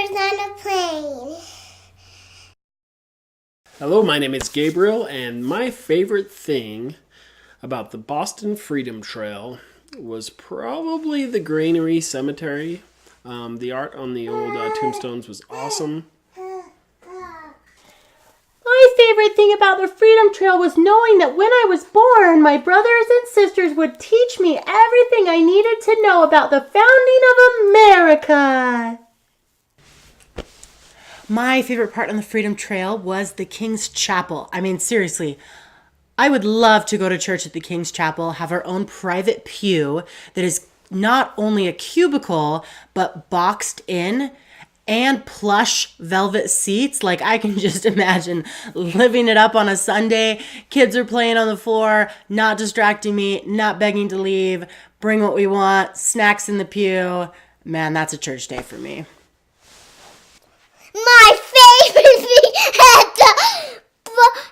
Diapers on a Plane. Hello, my name is Gabriel, and my favorite thing about the Boston Freedom Trail was probably the Granary Cemetery. The art on the old tombstones was awesome. My favorite thing about the Freedom Trail was knowing that when I was born, my brothers and sisters would teach me everything I needed to know about the founding of America. My favorite part on the Freedom Trail was the King's Chapel. I mean, seriously, I would love to go to church at the King's Chapel, have our own private pew that is not only a cubicle, but boxed in and plush velvet seats. Like, I can just imagine living it up on a Sunday. Kids are playing on the floor, not distracting me, not begging to leave, bring what we want, snacks in the pew. Man, that's a church day for me. My favorite thing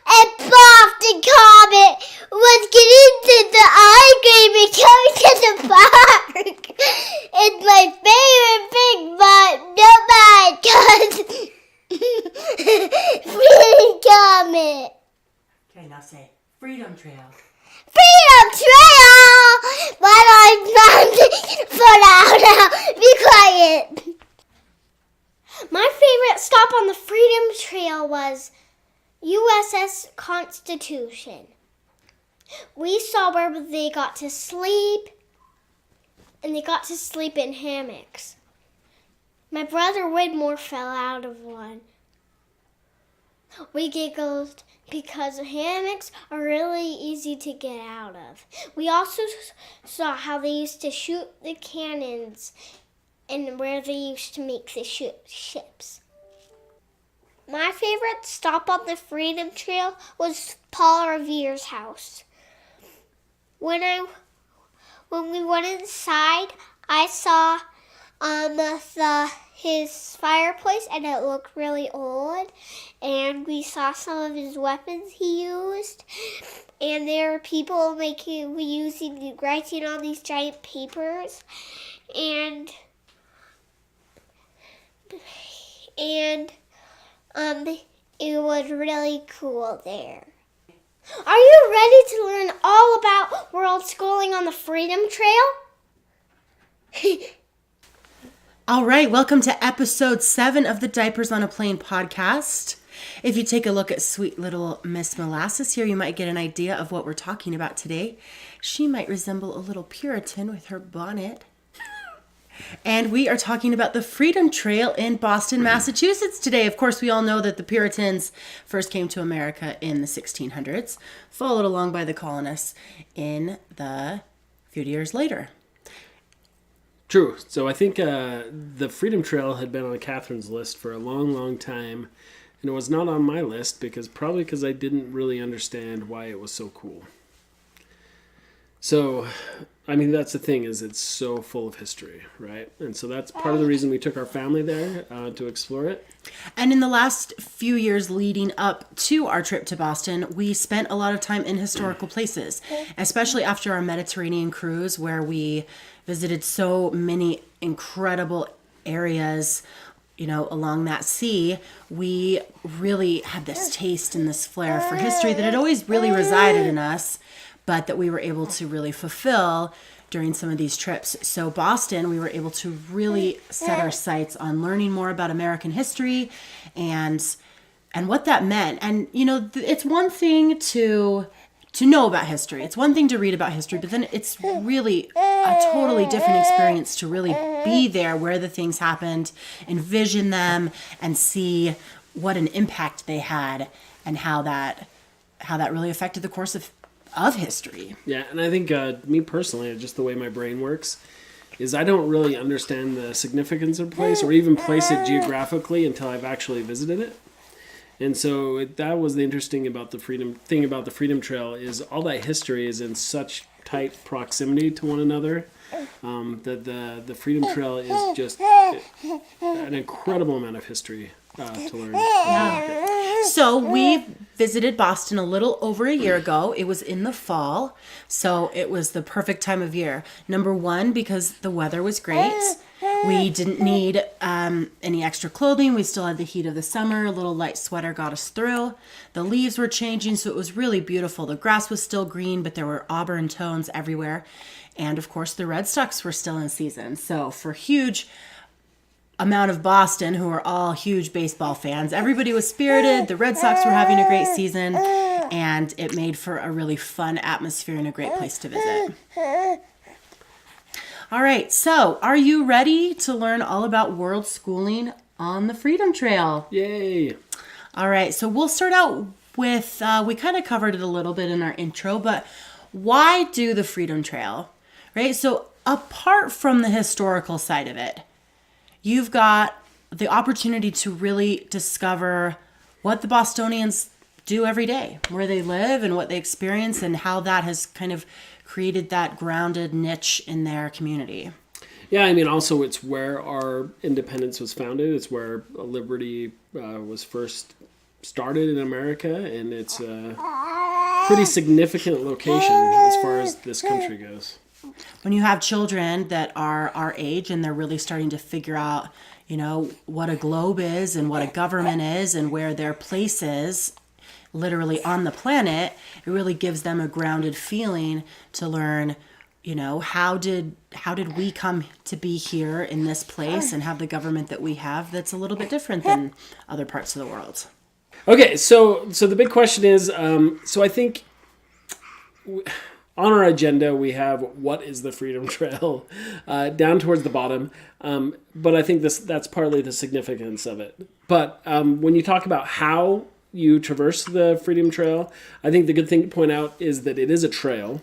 at Boston Common was getting to the ice cream and coming to the park. It's my favorite thing, but nobody does. Freedom Common. Okay, now say Freedom Trail. Freedom Trail! But I'm not for now. Be quiet. My favorite stop on the Freedom Trail was USS Constitution. We saw where they got to sleep, and they got to sleep in hammocks. My brother Widmore fell out of one. We giggled because hammocks are really easy to get out of. We also saw how they used to shoot the cannons and where they used to make the ships. My favorite stop on the Freedom Trail was Paul Revere's house. When we went inside, I saw his fireplace, and it looked really old. And we saw some of his weapons he used. And there were people writing on these giant papers. And it was really cool there. Are you ready to learn all about Worldschooling on the Freedom Trail? All right, welcome to episode 7 of the Diapers on a Plane podcast. If you take a look at sweet little Miss Molasses here, you might get an idea of what we're talking about today. She might resemble a little Puritan with her bonnet. And we are talking about the Freedom Trail in Boston, Massachusetts today. Of course, we all know that the Puritans first came to America in the 1600s, followed along by the colonists in the few years later. True. So I think the Freedom Trail had been on Catherine's list for a long, long time. And it was not on my list because I didn't really understand why it was so cool. So, I mean, that's the thing, is it's so full of history, right? And so that's part of the reason we took our family there to explore it. And in the last few years leading up to our trip to Boston, we spent a lot of time in historical places, especially after our Mediterranean cruise, where we visited so many incredible areas, along that sea. We really had this taste and this flair for history that had always really resided in us, but that we were able to really fulfill during some of these trips. So Boston, we were able to really set our sights on learning more about American history and what that meant. And, it's one thing to know about history. It's one thing to read about history, but then it's really a totally different experience to really be there where the things happened, envision them, and see what an impact they had and how that really affected the course of history. Yeah, and I think me personally, just the way my brain works, is I don't really understand the significance of a place or even place it geographically until I've actually visited it. And so that was the interesting about the Freedom Trail, is all that history is in such tight proximity to one another that the Freedom Trail is just an incredible amount of history to learn. Yeah. So we visited Boston a little over a year ago. It was in the fall, so it was the perfect time of year. Number one, because the weather was great. We didn't need any extra clothing. We still had the heat of the summer. A little light sweater got us through. The leaves were changing, so it was really beautiful. The grass was still green, but there were auburn tones everywhere. And of course, the Red Sox were still in season. So for huge amount of Boston, who are all huge baseball fans, everybody was spirited. The Red Sox were having a great season, and it made for a really fun atmosphere and a great place to visit. All right, so are you ready to learn all about world schooling on the Freedom Trail? Yay! All right, so we'll start out with, we kind of covered it a little bit in our intro, but why do the Freedom Trail, right? So apart from the historical side of it, you've got the opportunity to really discover what the Bostonians do every day, where they live and what they experience, and how that has kind of created that grounded niche in their community. Yeah, I mean, also it's where our independence was founded. It's where liberty was first started in America, and it's a pretty significant location as far as this country goes. When you have children that are our age and they're really starting to figure out, you know, what a globe is and what a government is and where their place is literally on the planet, it really gives them a grounded feeling to learn, you know, how did we come to be here in this place and have the government that we have that's a little bit different than other parts of the world. Okay, so the big question is, so I think on our agenda we have what is the Freedom Trail down towards the bottom, but I think that's partly the significance of it. But when you talk about how you traverse the Freedom Trail, I think the good thing to point out is that it is a trail,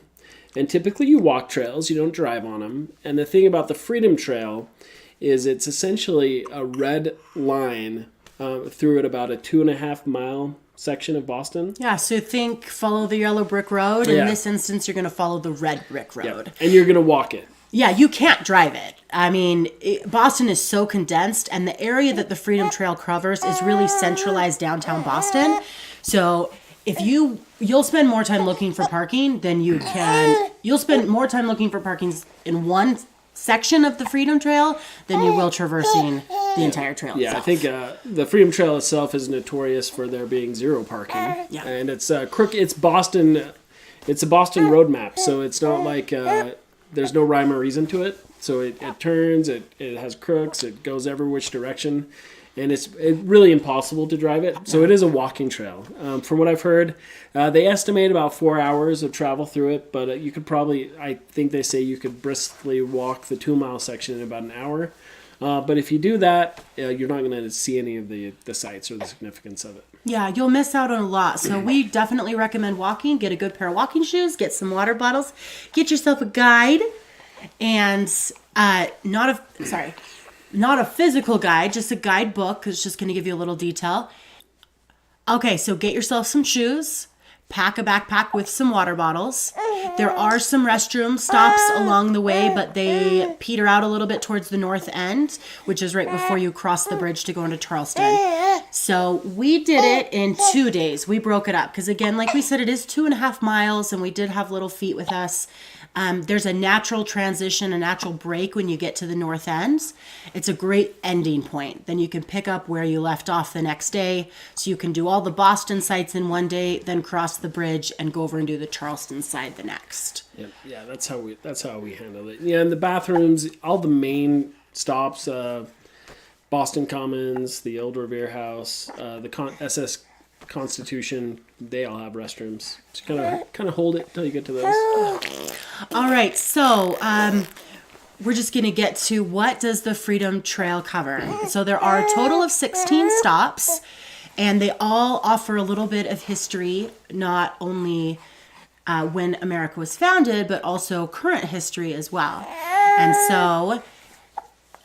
and typically you walk trails, you don't drive on them. And the thing about the Freedom Trail is it's essentially a red line through at about a 2.5 mile section of Boston. Yeah, so follow the yellow brick road. In this instance, you're going to follow the red brick road. Yeah. And you're going to walk it. Yeah, you can't drive it. I mean, Boston is so condensed, and the area that the Freedom Trail covers is really centralized downtown Boston. So if you'll spend more time looking for parking than you'll spend more time looking for parking in one section of the Freedom Trail than you will traversing the entire trail itself. I think the Freedom Trail itself is notorious for there being zero parking. Yeah. And it's Boston. It's a Boston roadmap, so it's not like there's no rhyme or reason to it. So it turns, it has crooks, it goes every which direction, and it's really impossible to drive it. So it is a walking trail. From what I've heard, they estimate about 4 hours of travel through it, but you could probably, I think they say you could briskly walk the 2 mile section in about an hour. But if you do that, you're not going to see any of the sights or the significance of it. Yeah, you'll miss out on a lot. So we definitely recommend walking. Get a good pair of walking shoes, get some water bottles, get yourself a guide, and not a physical guide, just a guidebook. It's just going to give you a little detail. Okay, so get yourself some shoes. Pack a backpack with some water bottles. There are some restroom stops along the way, but they peter out a little bit towards the north end, which is right before you cross the bridge to go into Charleston. So we did it in 2 days. We broke it up because, again, like we said, it is 2.5 miles, and we did have little feet with us. There's a natural transition, a natural break when you get to the north end. It's a great ending point. Then you can pick up where you left off the next day. So you can do all the Boston sites in one day, then cross the bridge and go over and do the Charleston side the next. Yeah, that's how we handle it. Yeah, and the bathrooms, all the main stops, Boston Commons, the Old Revere House, the SS Constitution, they all have restrooms. Just kind of hold it until you get to those. All right, so we're just going to get to what does the Freedom Trail cover. So there are a total of 16 stops, and they all offer a little bit of history, not only when America was founded, but also current history as well. And so,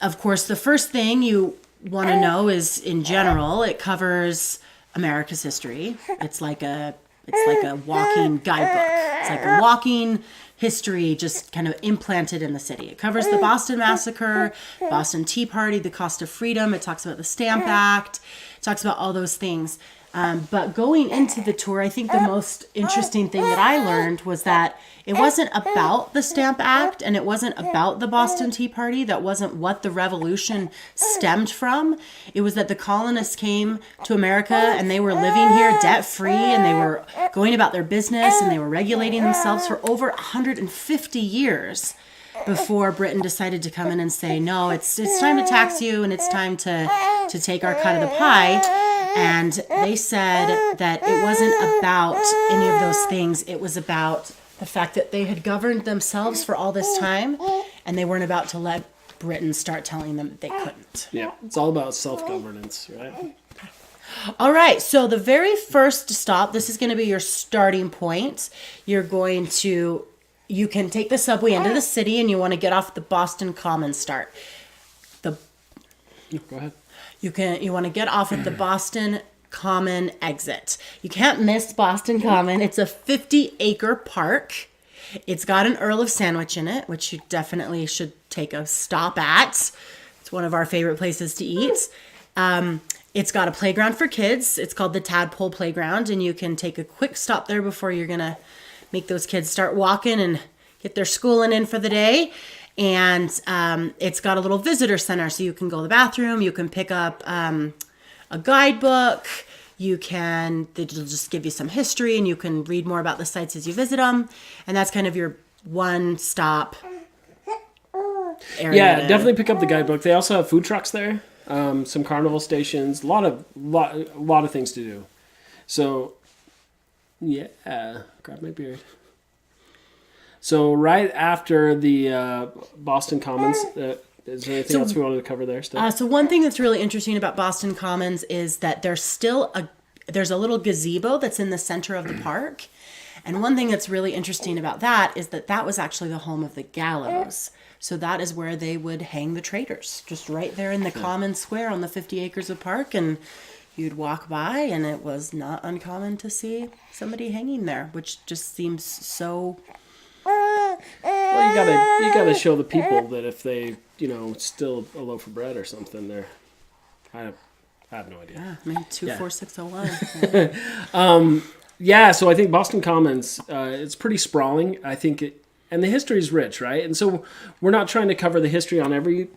of course, the first thing you want to know is, in general, it covers America's history. It's like a walking guidebook. It's like a walking history just kind of implanted in the city. It covers the Boston Massacre, Boston Tea Party, the cost of freedom. It talks about the Stamp Act. It talks about all those things. But going into the tour, I think the most interesting thing that I learned was that it wasn't about the Stamp Act and it wasn't about the Boston Tea Party. That wasn't what the revolution stemmed from. It was that the colonists came to America and they were living here debt-free and they were going about their business and they were regulating themselves for over 150 years before Britain decided to come in and say, no, it's time to tax you and it's time to take our cut of the pie. And they said that it wasn't about any of those things. It was about the fact that they had governed themselves for all this time and they weren't about to let Britain start telling them that they couldn't. Yeah, it's all about self-governance, right? All right, so the very first stop, this is going to be your starting point. You can take the subway into the city and you want to get off the Boston Common start. Go ahead. You want to get off at the Boston Common exit. You can't miss Boston Common. It's a 50-acre park. It's got an Earl of Sandwich in it, which you definitely should take a stop at. It's one of our favorite places to eat. It's got a playground for kids. It's called the Tadpole Playground, and you can take a quick stop there before you're going to make those kids start walking and get their schooling in for the day. And it's got a little visitor center, so you can go to the bathroom, you can pick up a guidebook, they'll just give you some history, and you can read more about the sites as you visit them. And that's kind of your one-stop area. Yeah, definitely pick up the guidebook. They also have food trucks there, some carnival stations, a lot of things to do. So, yeah, grab my beard. So right after the Boston Commons, is there anything else we wanted to cover there? So one thing that's really interesting about Boston Commons is that there's a little gazebo that's in the center of the park. And one thing that's really interesting about that is that was actually the home of the gallows. So that is where they would hang the traitors, just right there in the common square on the 50 acres of park. And you'd walk by and it was not uncommon to see somebody hanging there, which just seems so... Well, you gotta show the people that if they, steal a loaf of bread or something, I have no idea. Yeah, 24601. Yeah, so I think Boston Commons, it's pretty sprawling. I think and the history is rich, right? And so we're not trying to cover the history on every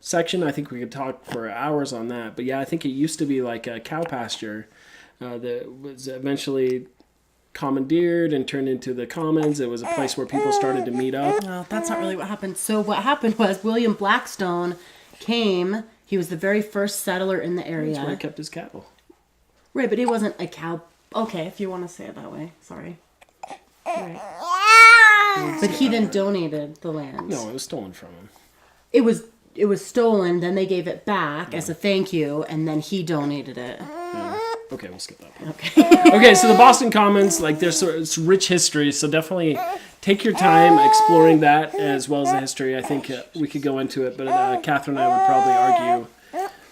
section. I think we could talk for hours on that. But yeah, I think it used to be like a cow pasture that was eventually commandeered and turned into the Commons. It was a place where people started to meet up. No, that's not really what happened. So what happened was William Blackstone came. He was the very first settler in the area. That's where he kept his cattle. Right, but it wasn't a cow. Okay, if you want to say it that way. Sorry. Right. But he then donated the land. No, it was stolen from him. It was stolen, then they gave it back as a thank you, and then he donated it. Yeah. Okay, we'll skip that part. Okay. Okay, so the Boston Commons, it's rich history, so definitely take your time exploring that as well as the history. I think we could go into it, but Catherine and I would probably argue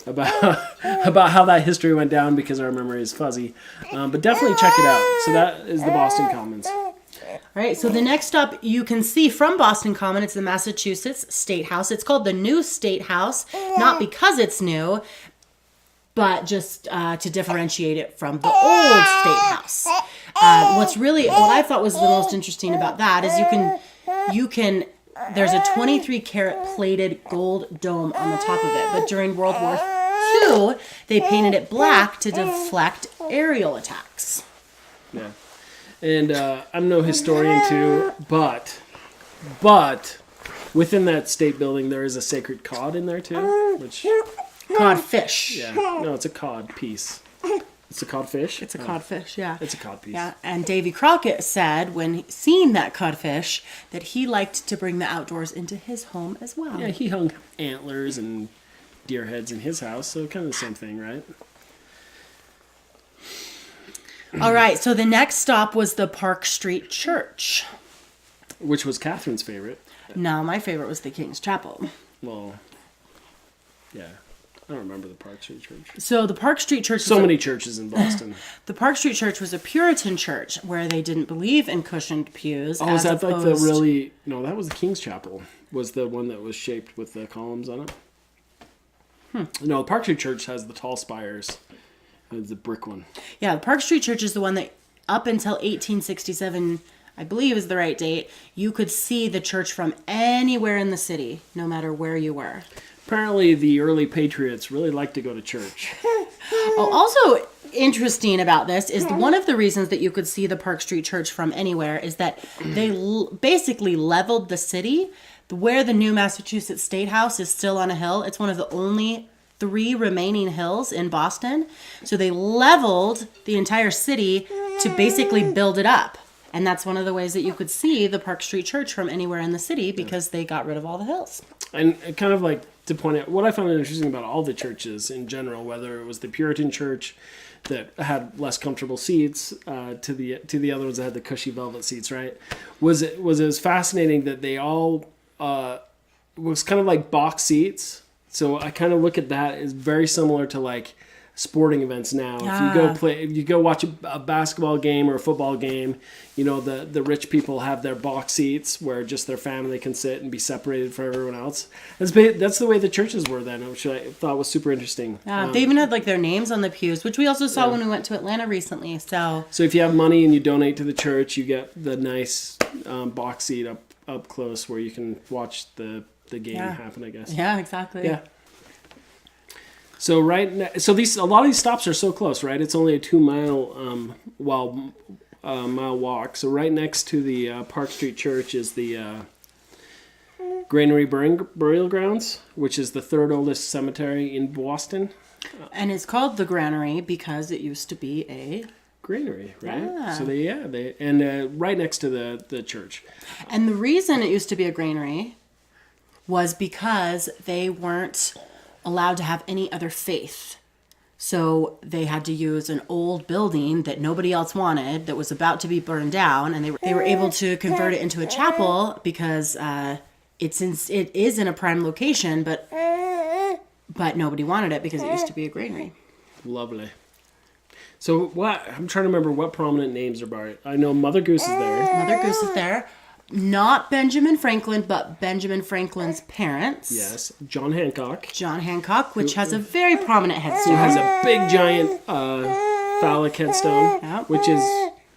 about how that history went down because our memory is fuzzy. But definitely check it out. So that is the Boston Commons. All right, so the next stop you can see from Boston Common, it's the Massachusetts State House. It's called the New State House, not because it's new, but just to differentiate it from the old State House. What I thought was the most interesting about that is there's a 23-karat plated gold dome on the top of it, but during World War II, they painted it black to deflect aerial attacks. Yeah. And I'm no historian too, but within that state building there is a sacred cod in there too, which... Codfish. Yeah. No, it's a cod piece. It's a codfish? It's a codfish, yeah. It's a cod piece. Yeah, and Davy Crockett said when seeing that codfish that he liked to bring the outdoors into his home as well. Yeah, he hung antlers and deer heads in his house, so kind of the same thing, right? All right, so the next stop was the Park Street Church. Which was Catherine's favorite. No, my favorite was the King's Chapel. Well, yeah. I don't remember the Park Street Church. So the Park Street Church... So many churches in Boston. The Park Street Church was a Puritan church where they didn't believe in cushioned pews. Oh, is that like the really... No, that was the King's Chapel. Was the one that was shaped with the columns on it. No, the Park Street Church has the tall spires. It's the brick one. Yeah, the Park Street Church is the one that up until 1867, I believe is the right date, you could see the church from anywhere in the city, no matter where you were. Apparently, the early patriots really liked to go to church. Oh, also interesting about this is one of the reasons that you could see the Park Street Church from anywhere is that they basically leveled the city. Where the new Massachusetts State House is still on a hill, it's one of the only 3 remaining hills in Boston. So they leveled the entire city to basically build it up. And that's one of the ways that you could see the Park Street Church from anywhere in the city because they got rid of all the hills. And kind of like to point out, what I found interesting about all the churches in general, whether it was the Puritan church that had less comfortable seats to the other ones that had the cushy velvet seats, right? It was fascinating that they all was kind of like box seats. So I kind of look at that as very similar to like sporting events now. Yeah. If you go watch a basketball game or a football game, you know, the rich people have their box seats where just their family can sit and be separated from everyone else. That's the way the churches were then, which I thought was super interesting. They even had like their names on the pews, which we also saw when we went to Atlanta recently. So if you have money and you donate to the church, you get the nice box seat up close where you can watch the game happen, I guess. Yeah, exactly. Yeah. So a lot of these stops are so close, right? It's only a 2-mile mile walk. So right next to the Park Street Church is the Granary Burial Grounds, which is the 3rd oldest cemetery in Boston. And it's called the Granary because it used to be a granary, right? Yeah. So right next to the church. And the reason it used to be a granary was because they weren't allowed to have any other faith. So they had to use an old building that nobody else wanted that was about to be burned down, and they were able to convert it into a chapel because it is in a prime location, but nobody wanted it because it used to be a granary. Lovely. So I'm trying to remember what prominent names are by it. I know Mother Goose is there. Mother Goose is there. Not Benjamin Franklin, but Benjamin Franklin's parents. Yes. John Hancock. John Hancock, which has a very prominent headstone. He has a big giant phallic headstone, which is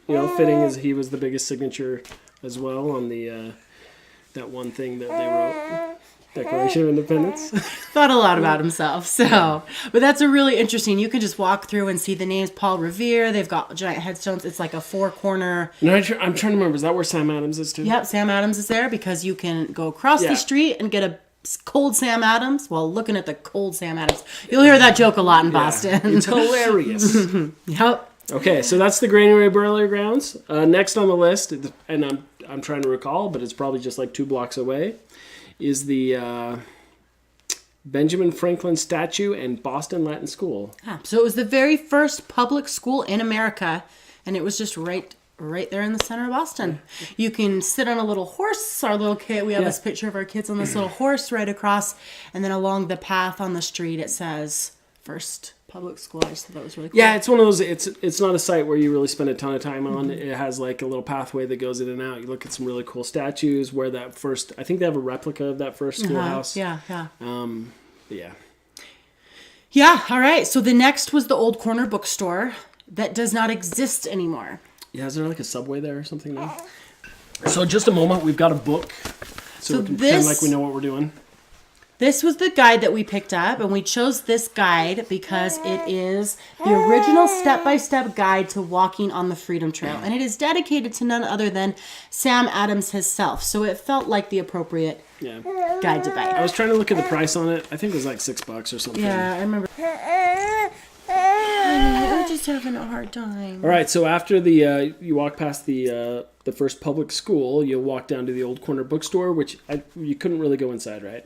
fitting as he was the biggest signature as well on the that one thing that they wrote. Declaration of Independence. Thought a lot about himself. So, but that's a really interesting. You can just walk through and see the names. Paul Revere. They've got giant headstones. It's like a 4-corner. No, I'm trying to remember. Is that where Sam Adams is too? Yep, Sam Adams is there because you can go across the street and get a cold Sam Adams. Well, looking at the cold Sam Adams, you'll hear that joke a lot in Boston. It's hilarious. Yep. Okay, so that's the Granary Burial Grounds. Next on the list, and I'm trying to recall, but it's probably just like 2 blocks away, is the Benjamin Franklin statue and Boston Latin School. So it was the very first public school in America, and it was just right there in the center of Boston. You can sit on a little horse. Our little kid, we have this picture of our kids on this little horse right across, and then along the path on the street it says first public school. I just thought that was really cool. Yeah, it's one of those, it's not a site where you really spend a ton of time on. It has like a little pathway that goes in and out. You look at some really cool statues where that first, I think they have a replica of that first schoolhouse. Yeah. Yeah. Yeah, all right. So the next was the Old Corner Bookstore that does not exist anymore. Yeah, is there like a Subway there or something now? So just a moment, we've got a book. So we can pretend like we know what we're doing. This was the guide that we picked up, and we chose this guide because it is the original step-by-step guide to walking on the Freedom Trail, and it is dedicated to none other than Sam Adams himself, so it felt like the appropriate guide to buy. I was trying to look at the price on it. I think it was like $6 or something. Yeah, I remember. Honey, I'm just having a hard time. All right, so after you walk past the first public school, you'll walk down to the Old Corner Bookstore, which you couldn't really go inside, right?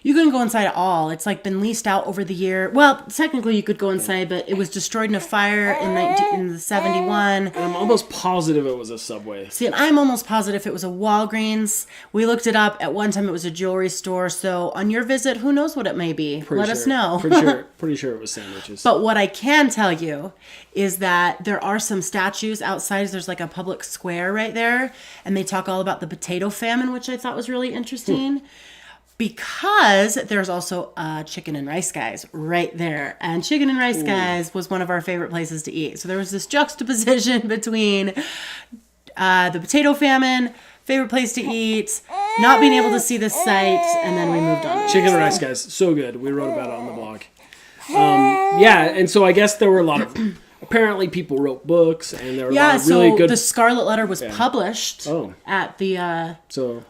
You couldn't go inside at all. It's like been leased out over the year. Well, technically you could go inside, but it was destroyed in a fire in the 71. I'm almost positive it was a Subway. See, and I'm almost positive it was a Walgreens. We looked it up. At one time it was a jewelry store. So on your visit, who knows what it may be? Let us know. Pretty sure it was sandwiches. But what I can tell you is that there are some statues outside. There's like a public square right there. And they talk all about the potato famine, which I thought was really interesting. because there's also Chicken and Rice Guys right there. And Chicken and Rice Guys was one of our favorite places to eat. So there was this juxtaposition between the potato famine, favorite place to eat, not being able to see the site, and then we moved on. Chicken and Rice Guys, so good. We wrote about it on the blog. Yeah, and so I guess there were a lot of... Apparently people wrote books, and there were a lot of really good... the Scarlet Letter was published at the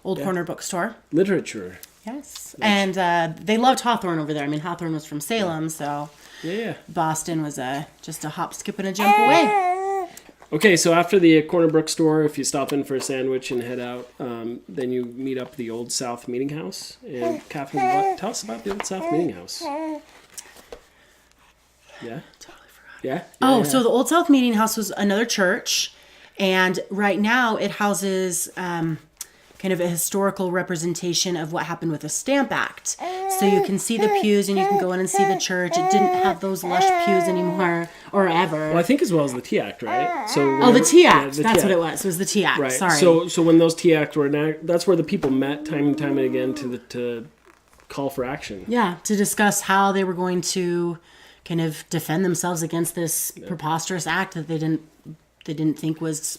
Old Corner Bookstore. Literature. Yes. And they loved Hawthorne over there. I mean, Hawthorne was from Salem, so Boston was just a hop, skip, and a jump away. Okay, so after the Corner Bookstore, if you stop in for a sandwich and head out, then you meet up at the Old South Meeting House. And Catherine, tell us about the Old South Meeting House. Yeah? Totally forgot. Yeah? So the Old South Meeting House was another church, and right now it houses... kind of a historical representation of what happened with the Stamp Act. So you can see the pews and you can go in and see the church. It didn't have those lush pews anymore or ever. Well, I think as well as the Tea Act, right? So the Tea Act. That's what it was. It was the Tea Act. Right. Sorry. So when those Tea Act were enacted, that's where the people met time and time again to call for action. Yeah, to discuss how they were going to kind of defend themselves against this preposterous act that they didn't think was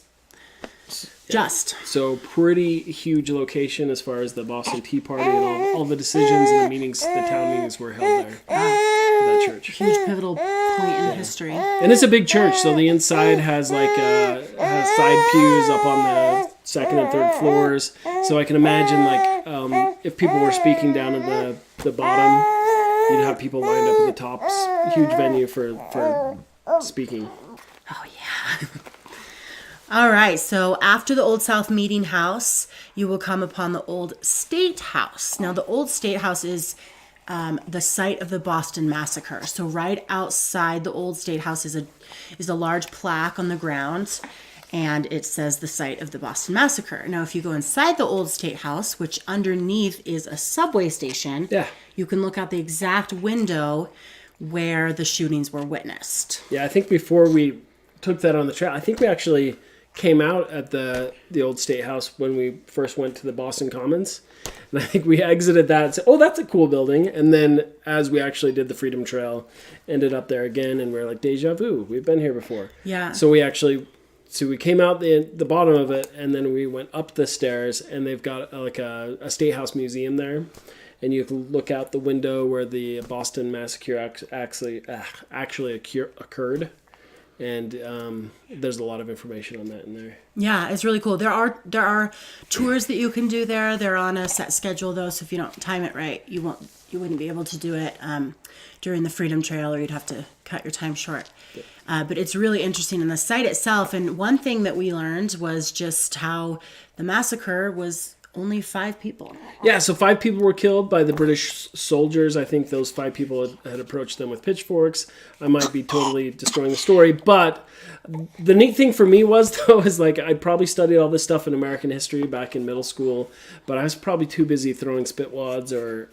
just. So pretty huge location as far as the Boston Tea Party and all the decisions and the meetings, the town meetings were held there. That church. Huge pivotal point in history. And it's a big church, so the inside has has side pews up on the second and third floors. So I can imagine if people were speaking down at the bottom, you'd have people lined up at the tops. Huge venue for speaking. Oh yeah. All right, so after the Old South Meeting House, you will come upon the Old State House. Now, the Old State House is the site of the Boston Massacre. So right outside the Old State House is a large plaque on the ground, and it says the site of the Boston Massacre. Now, if you go inside the Old State House, which underneath is a subway station, you can look out the exact window where the shootings were witnessed. Yeah, I think before we took that on the trail, I think we actually came out at the Old State House when we first went to the Boston Commons. And I think we exited that and said, oh, that's a cool building. And then as we actually did the Freedom Trail, ended up there again, and we were like, deja vu, we've been here before. Yeah. So we came out the bottom of it, and then we went up the stairs, and they've got a State House museum there. And you can look out the window where the Boston Massacre actually occurred. And there's a lot of information on that in there. Yeah, it's really cool. There are tours that you can do there. They're on a set schedule though, so if you don't time it right, you wouldn't be able to do it during the Freedom Trail, or you'd have to cut your time short. But it's really interesting in the site itself. And one thing that we learned was just how the massacre was only 5 people. Yeah, so 5 people were killed by the British soldiers. I think those 5 people had approached them with pitchforks. I might be totally destroying the story, but the neat thing for me was I probably studied all this stuff in American history back in middle school, but I was probably too busy throwing spitwads or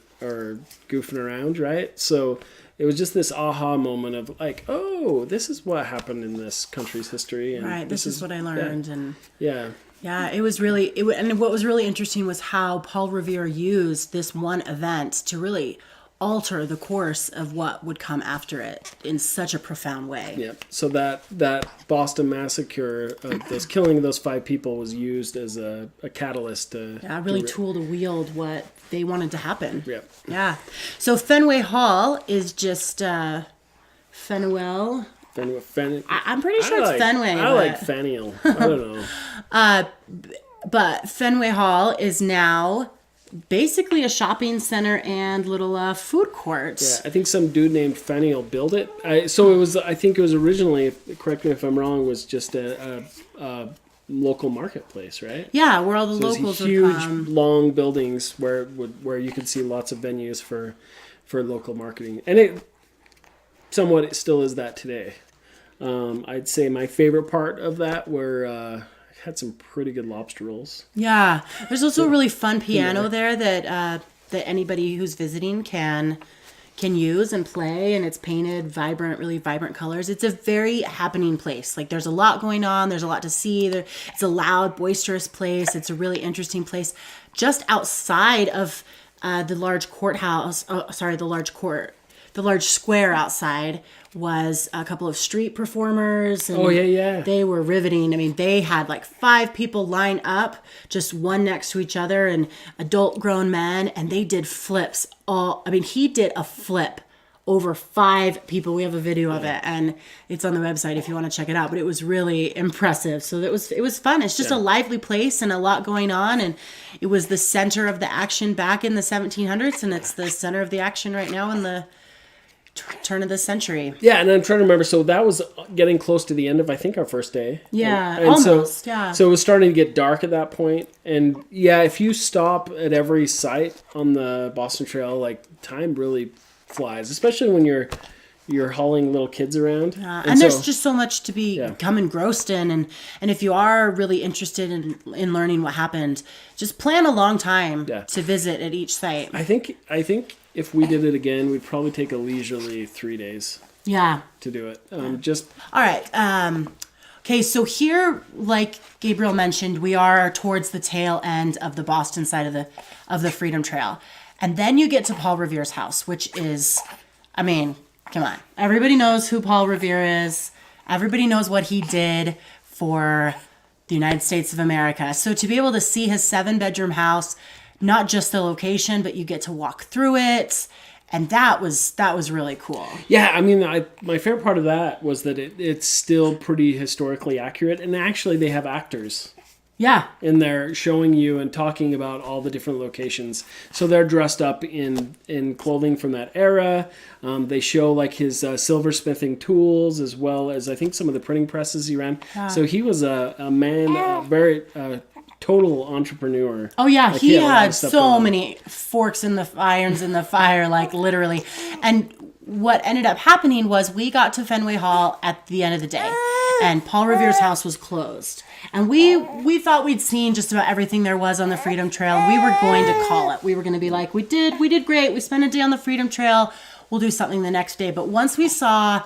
goofing around, right? So it was just this aha moment of oh, this is what happened in this country's history. And right, this is what I learned. And yeah, it was really, and what was really interesting was how Paul Revere used this one event to really alter the course of what would come after it in such a profound way. Yeah. So that Boston Massacre, those killing of those 5 people, was used as a catalyst to tool to wield what they wanted to happen. Yeah. Yeah. So Fenway Hall is just Fenwell. I'm pretty sure it's Fenway. I like Faneuil. I don't know. But Fenway Hall is now basically a shopping center and little food court. Yeah, I think some dude named Faneuil built it. I think it was originally, correct me if I'm wrong, was just a local marketplace, right? Yeah, where all the locals would come. Huge, long buildings where you could see lots of venues for local marketing. And it somewhat still is that today. I'd say my favorite part of that had some pretty good lobster rolls. Yeah, there's also a really fun piano there that anybody who's visiting can use and play, and it's painted really vibrant colors. It's a very happening place. There's a lot going on. There's a lot to see. It's a loud, boisterous place. It's a really interesting place. Just outside of the large courthouse, the large square outside was a couple of street performers. And yeah. they were riveting. I mean, they had like 5 people line up, just one next to each other, and adult grown men, and they did flips. He did a flip over 5 people. We have a video of it, and it's on the website if you want to check it out. But it was really impressive. So it was fun. It's just a lively place and a lot going on, and it was the center of the action back in the 1700s, and it's the center of the action right now in the turn of the century. Yeah, and I'm trying to remember. So that was getting close to the end of, I think, our first day. Yeah, and almost. So it was starting to get dark at that point. And yeah, if you stop at every site on the Boston Trail, like, time really flies, especially when you're hauling little kids around. And there's just so much to become engrossed in, and if you are really interested in learning what happened, just plan a long time to visit at each site. I think if we did it again, we'd probably take a leisurely 3 days. Yeah. To do it. All right. Okay, so here, like Gabriel mentioned, we are towards the tail end of the Boston side of the Freedom Trail. And then you get to Paul Revere's house, which is, I mean, come on. Everybody knows who Paul Revere is. Everybody knows what he did for the United States of America. So to be able to see his 7-bedroom house, not just the location, but you get to walk through it. And that was really cool. Yeah, I mean, my favorite part of that was that it's still pretty historically accurate. And actually, they have actors. Yeah. And they're showing you and talking about all the different locations. So they're dressed up in clothing from that era. They show like his silversmithing tools, as well as I think some of the printing presses he ran. Yeah. So he was a man, very total entrepreneur. Oh yeah, like, he had so many forks in the irons in the fire, like literally. And what ended up happening was we got to Fenway Hall at the end of the day, and Paul Revere's house was closed. And we thought we'd seen just about everything there was on the Freedom Trail. We were going to call it. We were going to be like, we did great. We spent a day on the Freedom Trail. We'll do something the next day. But once we saw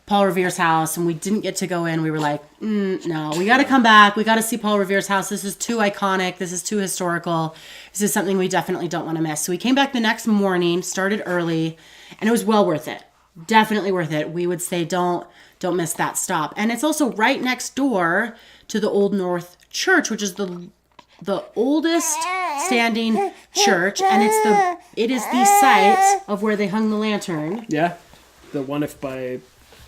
Paul Revere's house and we didn't get to go in, we were like, no, we got to come back. We got to see Paul Revere's house. This is too iconic. This is too historical. This is something we definitely don't want to miss. So we came back the next morning, started early, and it was well worth it. Definitely worth it. We would say don't miss that stop. And it's also right next door to the Old North Church, which is the oldest standing church, and it is the site of where they hung the lantern. Yeah, the one if by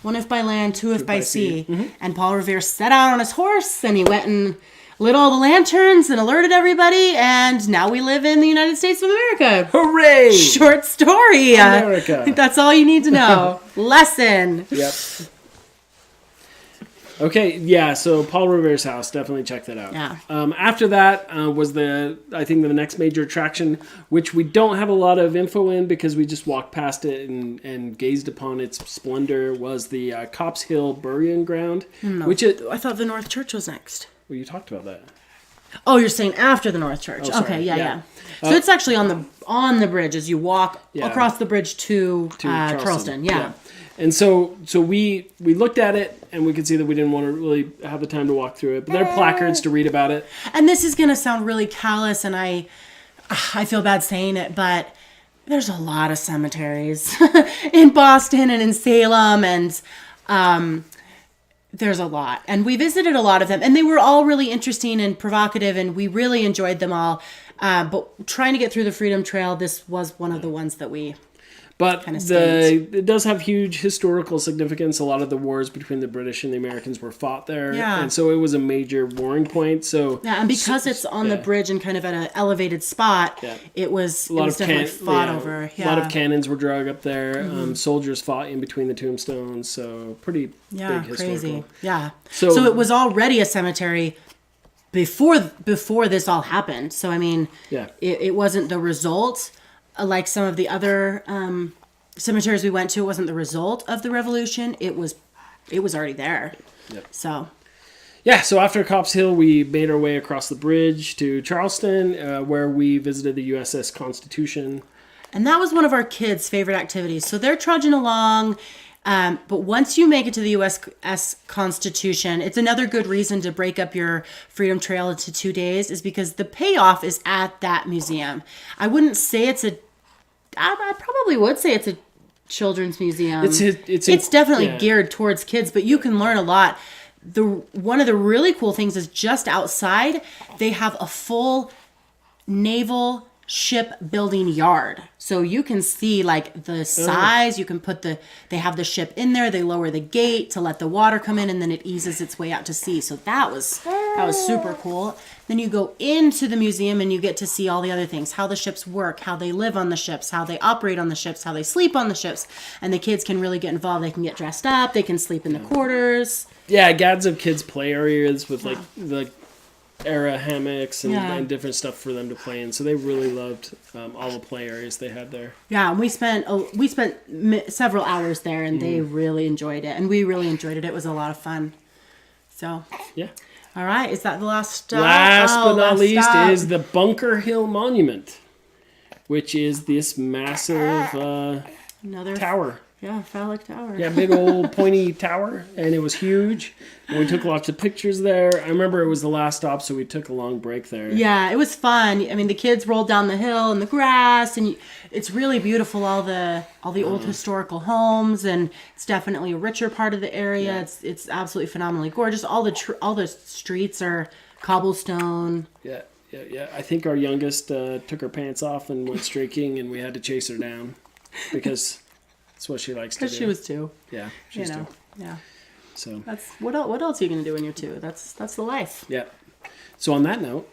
land, two if by sea. Mm-hmm. And Paul Revere set out on his horse, and he went and lit all the lanterns and alerted everybody, and now we live in the United States of America. Hooray! Short story. America. That's all you need to know. Lesson. Yep. Okay, yeah, so Paul Revere's house, definitely check that out. Yeah. After that was the next major attraction, which we don't have a lot of info in because we just walked past it and gazed upon its splendor, was the Copp's Hill Burying Ground. No, I thought the North Church was next. Well, you talked about that. Oh, you're saying after the North Church. Oh, okay, yeah. So it's actually on the bridge as you walk across the bridge to Charleston. Yeah. And so we looked at it and we could see that we didn't want to really have the time to walk through it. But there are placards to read about it. And this is going to sound really callous, and I feel bad saying it, but there's a lot of cemeteries in Boston and in Salem, and there's a lot. And we visited a lot of them, and they were all really interesting and provocative, and we really enjoyed them all. But trying to get through the Freedom Trail, this was one of the ones that we... But it does have huge historical significance. A lot of the wars between the British and the Americans were fought there. Yeah. And so it was a major warring point. So and because it's on the bridge and kind of at an elevated spot, it was definitely fought over. Yeah. A lot of cannons were drug up there. Mm-hmm. Soldiers fought in between the tombstones. So pretty big historical. Crazy. Yeah. So it was already a cemetery before this all happened. So, I mean, it wasn't the result. Like some of the other cemeteries we went to, it wasn't the result of the revolution. It was already there. Yep. So. Yeah, so after Copp's Hill, we made our way across the bridge to Charleston, where we visited the USS Constitution. And that was one of our kids' favorite activities. So they're trudging along, But once you make it to the U.S. Constitution, it's another good reason to break up your Freedom Trail into 2 days, is because the payoff is at that museum. I wouldn't say I probably would say it's a children's museum. It's definitely geared towards kids, but you can learn a lot. One of the really cool things is just outside, they have a full naval ship building yard. So you can see like the size, you can they have the ship in there, they lower the gate to let the water come in, and then it eases its way out to sea. So that was super cool. Then you go into the museum and you get to see all the other things, how the ships work, how they live on the ships, how they operate on the ships, how they sleep on the ships. And the kids can really get involved. They can get dressed up, they can sleep in the quarters. Yeah, Gads have kids play areas with like era hammocks and different stuff for them to play in. So they really loved all the play areas they had there. Yeah, and we spent several hours there, and they really enjoyed it, and we really enjoyed it. It was a lot of fun. So yeah. All right, is that the last stop? Last but not least is the Bunker Hill Monument, which is this massive another tower. Yeah, phallic tower. Yeah, big old pointy tower, and it was huge. And we took lots of pictures there. I remember it was the last stop, so we took a long break there. Yeah, it was fun. I mean, the kids rolled down the hill in the grass, and it's really beautiful. All the old historical homes, and it's definitely a richer part of the area. Yeah. It's absolutely phenomenally gorgeous. All the streets are cobblestone. Yeah. I think our youngest took her pants off and went streaking, and we had to chase her down because that's what she likes to do. Because she was 2. Yeah, she was 2. Yeah. So that's what else are you gonna do when you're 2? That's the life. Yeah. So on that note,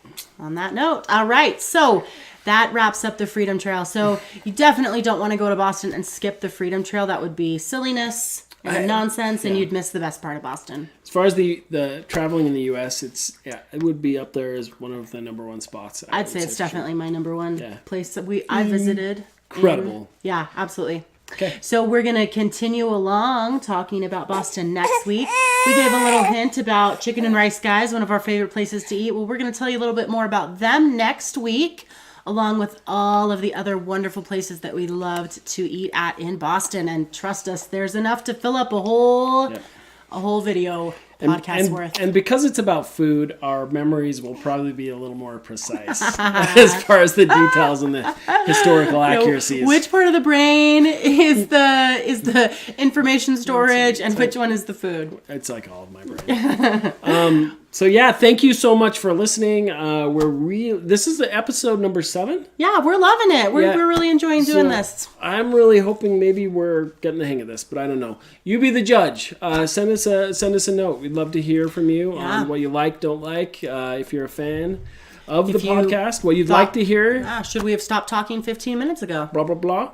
all right. So that wraps up the Freedom Trail. So you definitely don't want to go to Boston and skip the Freedom Trail. That would be silliness and nonsense, and you'd miss the best part of Boston. As far as the traveling in the U.S., it would be up there as one of the number one spots. I'd say it's definitely my number one place that I visited. Incredible. Yeah, absolutely. Okay. So we're going to continue along talking about Boston next week. We gave a little hint about Chicken and Rice Guys, one of our favorite places to eat. Well, we're going to tell you a little bit more about them next week, along with all of the other wonderful places that we loved to eat at in Boston. And trust us, there's enough to fill up a whole video podcast worth. And because it's about food, our memories will probably be a little more precise as far as the details and the historical accuracies. Which part of the brain is the information storage, and which one is the food? It's like all of my brain. So yeah, thank you so much for listening. This is the episode number 7. Yeah, we're loving it. We're really enjoying doing this. I'm really hoping maybe we're getting the hang of this, but I don't know. You be the judge. Send us a note. We'd love to hear from you on what you like, don't like. If you're a fan of the podcast, what you'd like to hear. Should we have stopped talking 15 minutes ago? Blah blah blah.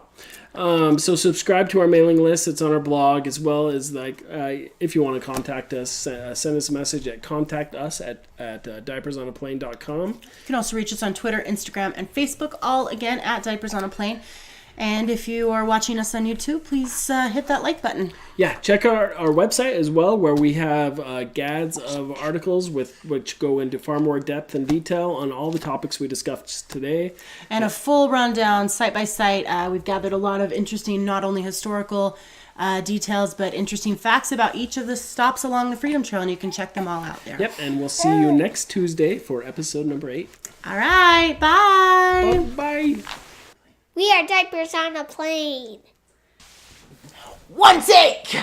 So subscribe to our mailing list. It's on our blog, as well as if you want to contact us, send us a message at contact.us at diapersonaplane.com. You can also reach us on Twitter, Instagram, and Facebook, all again at Diapers on a Plane. And if you are watching us on YouTube, please hit that like button. Yeah, check our website as well, where we have gads of articles which go into far more depth and detail on all the topics we discussed today. And a full rundown, site by site. We've gathered a lot of interesting, not only historical details, but interesting facts about each of the stops along the Freedom Trail, and you can check them all out there. Yep, and we'll see you next Tuesday for episode number 8. All right, bye. Bye. We are Diapers on a Plane. One take!